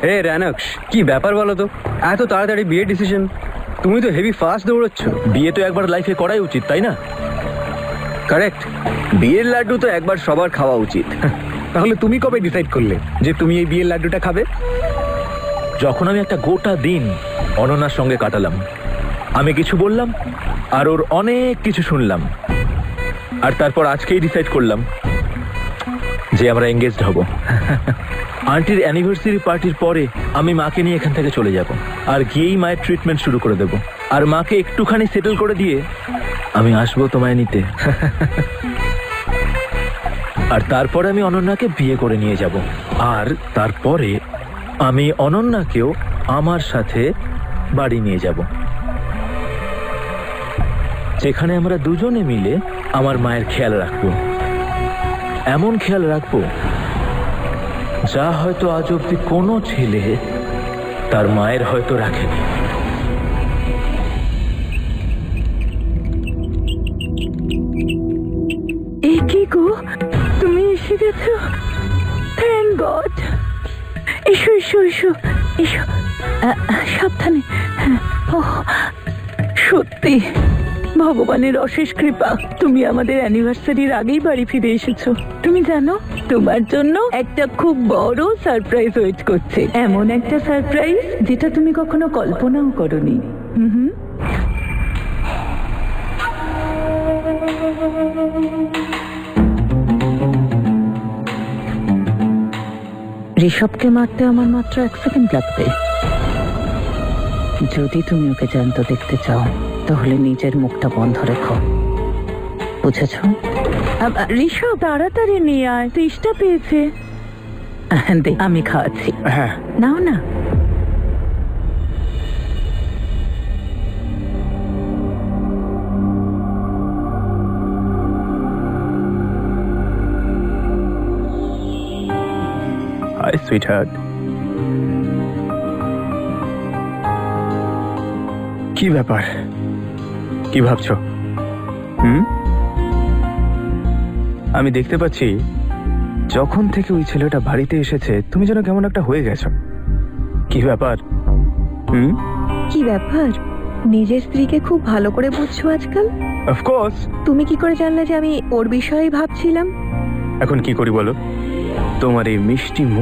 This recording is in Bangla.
এ রানক্স, কি ব্যাপার বলো তো? এত তাড়াতাড়ি বিয়ে ডিসিশন? তুমি তো হেভি ফাস্ট দৌড়চ্ছ। বিয়ে তো একবার লাইফে করাই উচিত, তাই না? কারেক্ট, বিয়ের লাড্ডু তো একবার সবার খাওয়া উচিত। তাহলে তুমি কবে ডিসাইড করলে যে তুমি এই বিয়ের লাড্ডুটা খাবে? যখন আমি একটা গোটা দিন অনন্যার সঙ্গে কাটালাম, আমি কিছু বললাম আর ওর অনেক কিছু শুনলাম, আর তারপর আজকেই ডিসাইড করলাম যে আমরা এঙ্গেজড হব। আন্টির অ্যানিভার্সারি পার্টির পরে আমি মাকে নিয়ে এখান থেকে চলে যাব, আর গিয়েই মায়ের ট্রিটমেন্ট শুরু করে দেব, আর মাকে একটুখানি সেটেল করে দিয়ে আমি আসবো তোমায় নিতে। আর তারপরে আমি অনন্যাকে বিয়ে করে নিয়ে যাব, আর তারপরে আমি অনন্যাকেও আমার সাথে বাড়ি নিয়ে যাব, যেখানে আমরা দুজনে মিলে আমার মায়ের খেয়াল রাখবো। এমন খেয়াল রাখবো যা হয়তো আজ অব্দি কোনো ছেলে তার মায়ের হয়তো রাখেনি। কি গো, তুমি এসে গেছো? Thank god. এসো এসো এসো এসো, সাবধানে। সত্যি ভগবানের অশেষ কৃপা, তুমি আমাদের অ্যানিভার্সারির আগেই বাড়ি ফিরে এসেছো। তুমি জানো, তোমার জন্য একটা খুব বড় সারপ্রাইজ ওয়েট করছে। এমন একটা সারপ্রাইজ যেটা তুমি কখনো কল্পনাও করোনি। ঋষভকে মারতে আমার মাত্র 1 সেকেন্ড লাগবে। যদি তুমি ওকে জ্যান্ত দেখতে চাও তাহলে নিজের মুখটা বন্ধ রেখো, বুঝেছ? ঋষভ, তাড়াতাড়ি নিয়ে আয়, তেষ্টা পেয়েছে। দে, আমি খাওয়াচ্ছি। হ্যাঁ, নাও না। Hi sweetheart. কি ব্যাপার, কি ভাবছো? আমি দেখতে পাচ্ছি যখন থেকে ওই ছেলেটা বাড়িতে এসেছে তুমি যেন কেমন একটা হয়ে গেছো। কি ব্যাপার? কি ব্যাপার? নিজের স্ত্রীকে খুব ভালো করে বুঝছো আজকাল। অফকোর্স। তুমি কি করে জানলে যে আমি ওর বিষয়েই ভাবছিলাম? এখন কি করি বলো? তোমার এই মিষ্টি